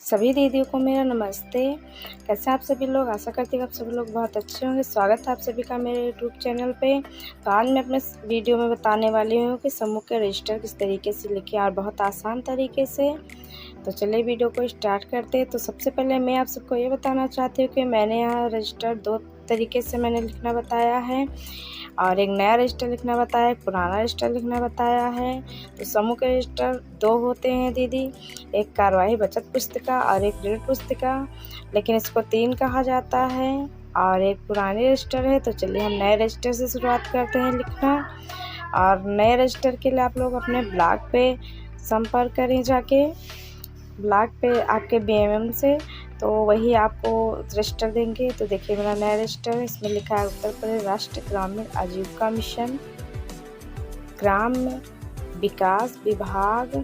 सभी दीदियों को मेरा नमस्ते। कैसे आप सभी लोग? आशा करती हूँ आप सभी लोग बहुत अच्छे होंगे। स्वागत है आप सभी का मेरे यूट्यूब चैनल पे। तो आज मैं अपने वीडियो में बताने वाली हूँ कि समूह के रजिस्टर किस तरीके से लिखें और बहुत आसान तरीके से। तो चलिए वीडियो को स्टार्ट करते हैं। तो सबसे पहले मैं आप सबको ये बताना चाहती हूँ कि मैंने यहाँ रजिस्टर दो तरीके से मैंने लिखना बताया है और एक नया रजिस्टर लिखना बताया है, एक पुराना रजिस्टर लिखना बताया है। तो समूह के रजिस्टर दो होते हैं दीदी, एक कार्यवाही बचत पुस्तिका और एक ऋण पुस्तिका, लेकिन इसको 3 कहा जाता है और एक पुराने रजिस्टर है। तो चलिए हम नए रजिस्टर से शुरुआत करते हैं लिखना। और नए रजिस्टर के लिए आप लोग अपने ब्लॉक पे संपर्क करें जाके, ब्लॉक पे आपके बीएमएम से, तो वही आपको रजिस्टर देंगे। तो देखिए मेरा नया रजिस्टर है, इसमें लिखा है उत्तर प्रदेश राष्ट्रीय ग्रामीण आजीविका मिशन, ग्राम विकास विभाग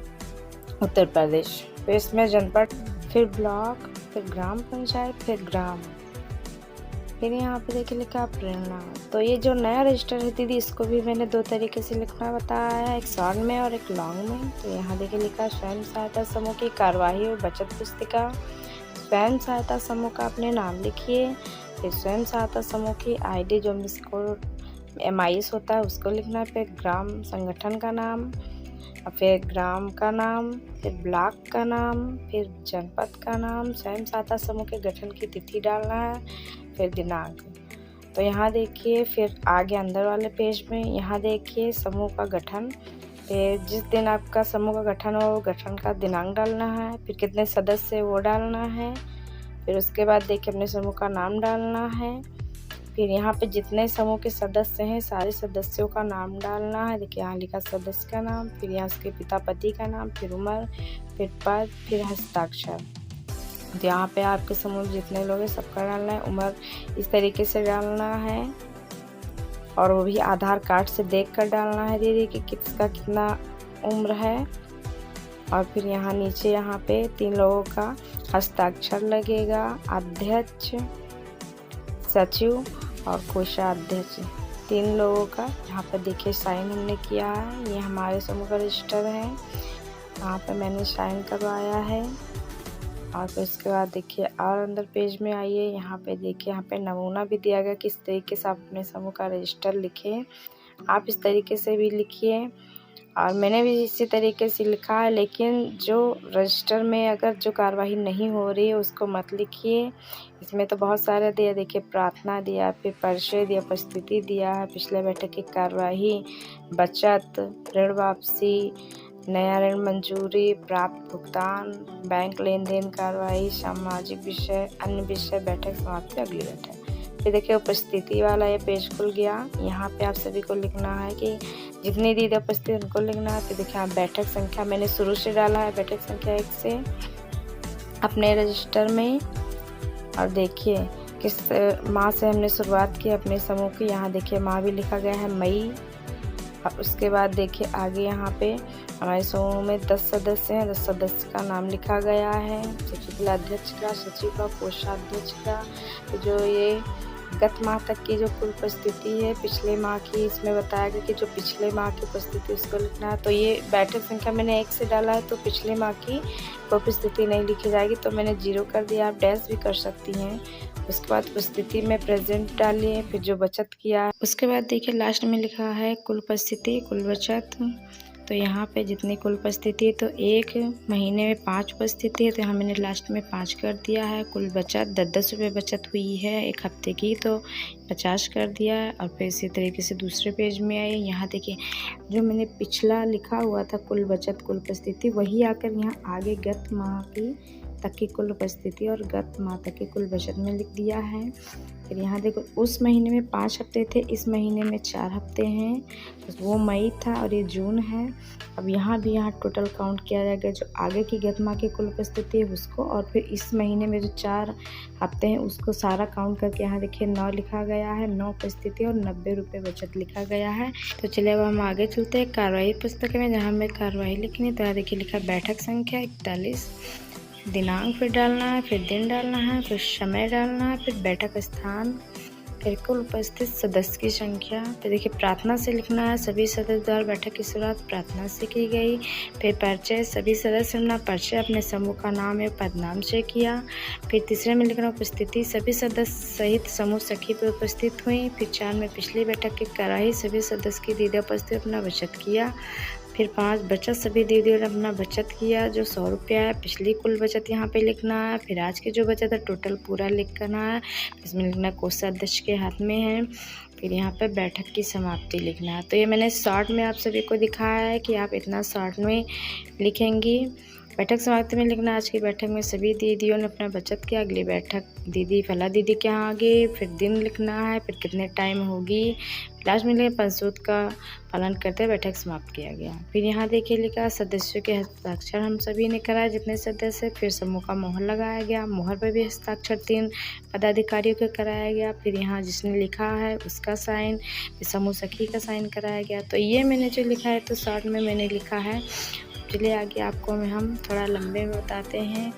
उत्तर प्रदेश। तो इसमें जनपद, फिर ब्लॉक, फिर ग्राम पंचायत, फिर ग्राम, फिर यहाँ पे देखिए लिखा प्रेरणा। तो ये जो नया रजिस्टर है दीदी, इसको भी मैंने दो तरीके से लिखना बताया है, एक शॉर्ट में और एक लॉन्ग में। तो यहाँ देखिए लिखा स्वयं सहायता समूह की कार्यवाही और बचत पुस्तिका। स्वयं सहायता समूह का अपने नाम लिखिए, फिर स्वयं सहायता समूह की आईडी जो जिसको MIS होता है उसको लिखना, फिर ग्राम संगठन का नाम, फिर ग्राम का नाम, फिर ब्लॉक का नाम, फिर जनपद का नाम, स्वयं सहायता समूह के गठन की तिथि डालना है, फिर दिनांक। तो यहाँ देखिए फिर आगे अंदर वाले पेज में यहाँ देखिए समूह का गठन, फिर जिस दिन आपका समूह का गठन हो गठन का दिनांक डालना है, फिर कितने सदस्य वो डालना है, फिर उसके बाद देखिए अपने समूह का नाम डालना है, फिर यहाँ पे जितने समूह के सदस्य हैं सारे सदस्यों का नाम डालना है। देखिए यहाँ लिखा सदस्य का नाम, फिर यहाँ उसके पिता पति का नाम, फिर उम्र, फिर पद, फिर हस्ताक्षर। तो यहाँ पे आपके समूह जितने लोग हैं सबका डालना है, उम्र इस तरीके से डालना है और वो भी आधार कार्ड से देख कर डालना है दीदी कि किसका कितना उम्र है। और फिर यहाँ नीचे यहाँ पे 3 लोगों का हस्ताक्षर लगेगा, अध्यक्ष, सचिव और कोषाध्यक्ष, 3 लोगों का यहाँ पर देखिए साइन हमने किया है। ये हमारे समूह का रजिस्टर है, यहाँ पे मैंने साइन करवाया है। और फिर इसके बाद देखिए और अंदर पेज में आइए, यहाँ पे देखिए यहाँ पे नमूना भी दिया गया किस तरीके से आप अपने समूह का रजिस्टर लिखें। आप इस तरीके से भी लिखिए और मैंने भी इसी तरीके से लिखा है, लेकिन जो रजिस्टर में अगर जो कार्यवाही नहीं हो रही है उसको मत लिखिए। इसमें तो बहुत सारे दिया, देखिए प्रार्थना दिया, फिर परिचय दिया, उपस्थिति दिया है, पिछले बैठक की कार्यवाही, बचत, ऋण वापसी, नया ऋण मंजूरी, प्राप्त भुगतान, बैंक लेन देन कार्रवाई, सामाजिक विषय, अन्य विषय, बैठक समाप्ति, अगली बैठक। फिर देखिए उपस्थिति वाला ये पेज खुल गया। यहाँ पे आप सभी को लिखना है कि जितनी दीदी उपस्थित उनको लिखना है। फिर देखिए बैठक संख्या मैंने शुरू से डाला है, बैठक संख्या 1 से अपने रजिस्टर में। और देखिए किस माह से हमने शुरुआत की अपने समूह की, यहाँ देखिए माह भी लिखा गया है मई। और उसके बाद देखिए आगे यहाँ पे हमारे समूह में 10 सदस्य हैं, 10 सदस्य का नाम लिखा गया है, सबसे पहले अध्यक्ष का, सचिव का, कोषाध्यक्ष का। तो जो ये गत माह तक की जो कुल उपस्थिति है पिछले माह की, इसमें बताया गया कि जो पिछले माह की उपस्थिति उसको लिखना है। तो ये बैठक संख्या मैंने 1 से डाला है, तो पिछले माह की उपस्थिति नहीं लिखी जाएगी, तो मैंने 0 कर दिया। आप डैश भी कर सकती हैं। उसके बाद उपस्थिति में प्रेजेंट डालिए, फिर जो बचत किया है। उसके बाद देखिए लास्ट में लिखा है कुल उपस्थिति, कुल बचत। तो यहाँ पे जितनी कुल उपस्थिति है, तो 1 महीने में 5 उपस्थिति है, तो यहाँ मैंने लास्ट में 5 कर दिया है। कुल बचत 10-10 रुपये बचत हुई है 1 हफ्ते की, तो 50 कर दिया है। और फिर इसी तरीके से दूसरे पेज में आए, यहाँ देखिए जो मैंने पिछला लिखा हुआ था कुल बचत कुल उपस्थिति, वही आकर यहाँ आगे गत माह की तक की कुल उपस्थिति और गत माह तक की कुल बचत में लिख दिया है। फिर यहाँ देखो उस महीने में 5 हफ्ते थे, इस महीने में 4 हफ्ते हैं, तो वो मई था और ये जून है। अब यहाँ भी यहाँ टोटल काउंट किया जाएगा जो आगे की गत माह की कुल उपस्थिति है उसको, और फिर इस महीने में जो 4 हफ्ते हैं उसको सारा काउंट करके यहाँ देखिए 9 लिखा गया है, 9 उपस्थिति और 90 रुपये बचत लिखा गया है। तो चलिए अब हम आगे चलते हैं कार्यवाही पुस्तक में, जहाँ हमें कार्यवाही लिखनी है। तो यहाँ देखिए लिखा बैठक संख्या 41, दिनांक फिर डालना है, फिर दिन डालना है, फिर समय डालना है, फिर बैठक स्थान, फिर कुल उपस्थित सदस्य की संख्या। फिर देखिए प्रार्थना से लिखना है, सभी सदस्य द्वारा बैठक की शुरुआत प्रार्थना से की गई। फिर परिचय, सभी सदस्य अपना परिचय अपने समूह का नाम या पदनाम से किया। फिर तीसरे में लिखना उपस्थिति, सभी सदस्य सहित समूह सखी पर उपस्थित हुई। फिर 4 में पिछली बैठक की कराही, सभी सदस्य की दीदी उपस्थित अपना बचत किया। फिर 5 बचत, सभी दीदियों ने अपना बचत किया जो 100 रुपया है। पिछली कुल बचत यहाँ पे लिखना है। फिर आज की जो बचत है टोटल पूरा लिख करना है। इसमें लिखना कोषाध्यक्ष के हाथ में है। फिर यहाँ पे बैठक की समाप्ति लिखना है। तो ये मैंने शॉर्ट में आप सभी को दिखाया है कि आप इतना शॉर्ट में लिखेंगी। बैठक समाप्ति में लिखना, आज की बैठक में सभी दीदियों ने अपना बचत किया। अगली बैठक दीदी फला दीदी के यहाँ आगे। फिर दिन लिखना है, फिर कितने टाइम होगी। लास्ट में लिखा पंचसूत्र का पालन करते बैठक समाप्त किया गया। फिर यहाँ देखिए लिखा सदस्यों के हस्ताक्षर हम सभी ने कराए जितने सदस्य। फिर समूह का मोहर लगाया गया, मोहर पर भी हस्ताक्षर 3 पदाधिकारियों का कराया गया। फिर यहाँ जिसने लिखा है उसका साइन, फिर समूह सखी का साइन कराया गया। तो ये मैंने जो लिखा है तो शॉर्ट में मैंने लिखा है। चलिए आगे आपको हम थोड़ा लंबे में बताते हैं।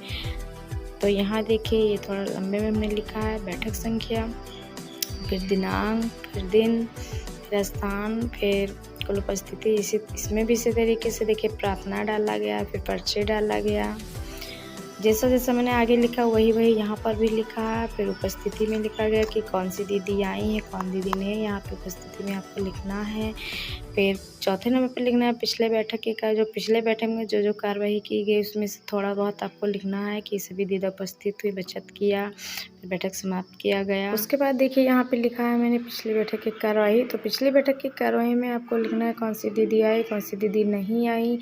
तो यहाँ देखिए ये थोड़ा लंबे में हमने लिखा है बैठक संख्या, फिर दिनांक, फिर दिन, फिर स्थान, फिर कुल उपस्थिति। इसमें भी इसी तरीके से देखिए प्रार्थना डाला गया, फिर परिचय डाला गया। जैसा जैसा मैंने आगे लिखा वही यहाँ पर भी लिखा है। फिर उपस्थिति में लिखा गया कि कौन सी दीदी आई है, कौन दीदी नहीं। यहाँ पे उपस्थिति में आपको लिखना है। फिर चौथे नंबर पर लिखना है पिछले बैठक की जो पिछले बैठक में जो कार्रवाई की गई उसमें से थोड़ा बहुत आपको लिखना है कि सभी दीदी उपस्थित हुई, बचत किया, फिर बैठक समाप्त किया गया। उसके बाद देखिए यहाँ पे लिखा है मैंने पिछली बैठक की कार्रवाई। तो पिछली बैठक की कार्रवाई में आपको लिखना है कौन सी दीदी आई, कौन सी दीदी नहीं आई,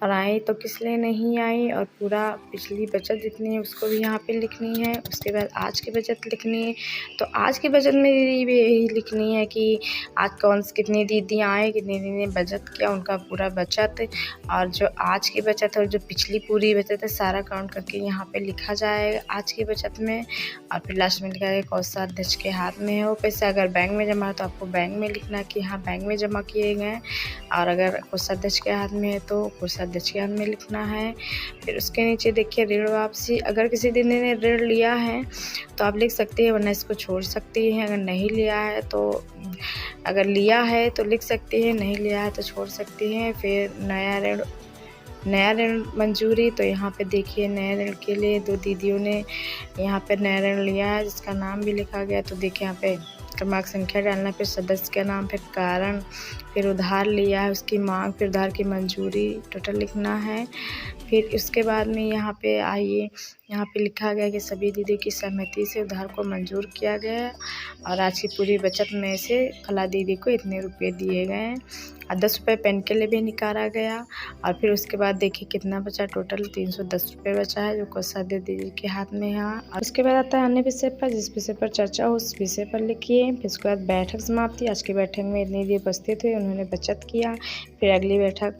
और आई तो किस लिए नहीं आई, और पूरा पिछली बचत जितनी है उसको भी यहाँ पे लिखनी है। उसके बाद आज की बचत लिखनी है। तो आज की बचत में भी यही लिखनी है कि आज कितनी दीदी आए, कितनी दीदी ने बचत किया, उनका पूरा बचत, और जो आज की बचत और जो पिछली पूरी बचत है सारा काउंट करके यहाँ पे लिखा जाएगा आज की बचत में। और फिर लास्ट में लिखा है कोषाध्यक्ष के हाथ में है वो पैसे। अगर बैंक में जमा है तो आपको बैंक में लिखना है कि हाँ बैंक में जमा किए गए, और अगर कोषाध्यक्ष के हाथ में है तो कोषाध्यक्ष के हाथ में लिखना है। फिर उसके नीचे देखिए ऋण वापसी, अगर किसी दीदी ने ऋण लिया है तो आप लिख सकते हैं, वरना इसको छोड़ सकती हैं। अगर नहीं लिया है तो अगर लिया है तो लिख सकती हैं, नहीं लिया है तो छोड़ सकती हैं। फिर नया ऋण मंजूरी, तो यहाँ पे देखिए नए ऋण के लिए 2 दीदियों ने यहाँ पे नया ऋण लिया है जिसका नाम भी लिखा गया। तो देखिए यहाँ पे क्रमांक संख्या डालना, फिर सदस्य का नाम, फिर कारण, फिर उधार लिया है उसकी मांग, फिर उधार की मंजूरी टोटल लिखना है। फिर उसके बाद में यहाँ पे आइए, यहाँ पे लिखा गया कि सभी दीदी की सहमति से उधार को मंजूर किया गया, और आज की पूरी बचत में से फला दीदी को इतने रुपए दिए गए, और 10 रुपये पेन के लिए भी निकाला गया। और फिर उसके बाद देखिए कितना बचा, टोटल 310 रुपये बचा है जो कोषाध्यक्ष दीदी के हाथ में है। और उसके बाद आता है अन्य विषय पर, जिस विषय पर चर्चा हो उस विषय पर लिखिए। फिर उसके बाद बैठक समाप्ति, आज की बैठक में इतनी दीदी उपस्थित हुई, उन्होंने बचत किया। फिर अगली बैठक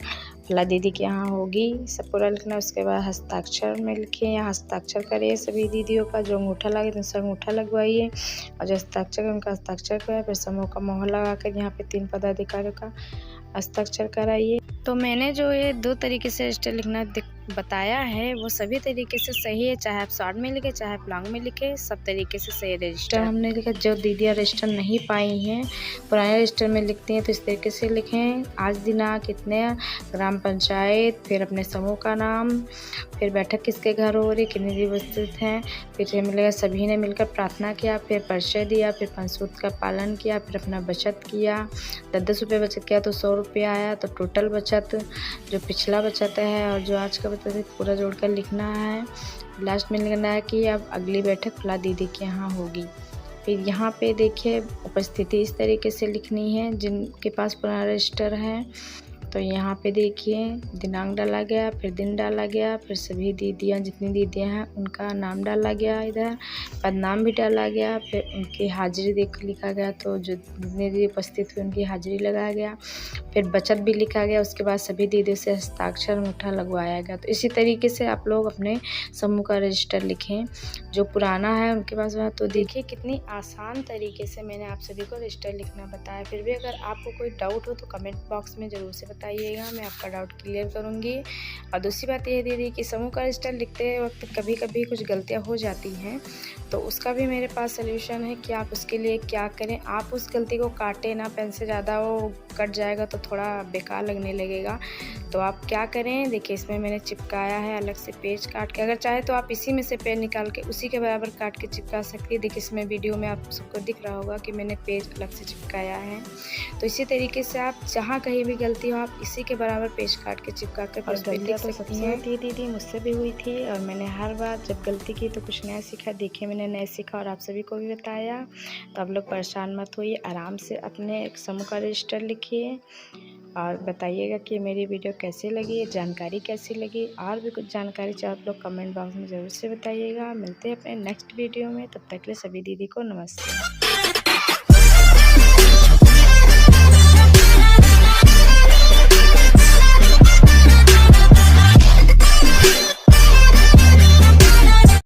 फला दीदी के यहाँ होगी, सब पूरा लिखना। उसके बाद हस्ताक्षर में लिखिए, यहाँ हस्ताक्षर करिए सभी दीदियों का, जो अंगूठा लगे तो उसका अंगूठा लगवाइए, और जो हस्ताक्षर है उनका हस्ताक्षर कराए। फिर समूह का मोहर लगाकर यहाँ पे 3 पदाधिकारियों का हस्ताक्षर कराइए। तो मैंने जो ये 2 तरीके से रजिस्टर लिखना बताया है वो सभी तरीके से सही है, चाहे आप शॉर्ट में लिखे चाहे आप लॉन्ग में लिखे, सब तरीके से सही रजिस्टर हमने लिखा। जो दीदियाँ रजिस्टर नहीं पाई हैं पुराने रजिस्टर में लिखती हैं तो इस तरीके से लिखें, आज दिनांक कितने, ग्राम पंचायत, फिर अपने समूह का नाम, फिर बैठक किसके घर हो रही, कितनी दीदी उपस्थित हैं, फिर मिलेगा सभी ने मिलकर प्रार्थना किया, फिर परिचय दिया, फिर पंचसूत्र का पालन किया, फिर अपना बचत किया, 10 रुपये बचत किया तो 100 रुपया आया। तो टोटल बचत जो पिछला बचत है और जो आज का बचत है पूरा जोड़कर लिखना है। लास्ट में लिखना है कि अब अगली बैठक फला दीदी के यहाँ होगी। फिर यहाँ पे देखिए उपस्थिति इस तरीके से लिखनी है जिनके पास पुराना रजिस्टर है। तो यहाँ पे देखिए दिनांक डाला गया, फिर दिन डाला गया, फिर सभी दीदियाँ जितनी दीदियाँ हैं उनका नाम डाला गया, इधर पदनाम भी डाला गया, फिर उनकी हाजिरी देख लिखा गया, तो जो जितनी दीदी उपस्थित हुई उनकी हाजिरी लगाया गया, फिर बचत भी लिखा गया। उसके बाद सभी दीदियों से हस्ताक्षर अंगूठा लगवाया गया। तो इसी तरीके से आप लोग अपने समूह का रजिस्टर लिखें जो पुराना है उनके पास। तो देखिए कितनी आसान तरीके से मैंने आप सभी को रजिस्टर लिखना बताया। फिर भी अगर आपको कोई डाउट हो तो कमेंट बॉक्स में ज़रूर से बताएं। बताइएगा, मैं आपका डाउट क्लियर करूँगी। और दूसरी बात ये दीदी कि समूह का रजिस्टर लिखते वक्त कभी कभी कुछ गलतियाँ हो जाती हैं, तो उसका भी मेरे पास सलूशन है कि आप उसके लिए क्या करें। आप उस गलती को काटें ना, पेन से ज़्यादा वो कट जाएगा तो थोड़ा बेकार लगने लगेगा। तो आप क्या करें, देखिए इसमें मैंने चिपकाया है अलग से पेज काट के। अगर चाहे तो आप इसी में से पेन निकाल के उसी के बराबर काट के चिपका सकती है। देखिए इसमें वीडियो में आप सबको दिख रहा होगा कि मैंने पेज अलग से चिपकाया है। तो इसी तरीके से आप जहाँ कहीं भी गलती हो आप इसी के बराबर पेज काट के चिपका कर उस पर लिख सकती हैं। होती है दीदी, मुझसे भी हुई थी और मैंने हर बार जब गलती की तो कुछ नया सीखा। देखिए मैंने नया सीखा और आप सभी को भी बताया। तो आप लोग परेशान मत होइए, आराम से अपने समूह का रजिस्टर लिखिए और बताइएगा कि मेरी वीडियो कैसी लगी, जानकारी कैसी लगी। और भी कुछ जानकारी चाहे आप लोग कमेंट बॉक्स में ज़रूर से बताइएगा। मिलते हैं अपने नेक्स्ट वीडियो में, तब तक के लिए सभी दीदी को नमस्ते।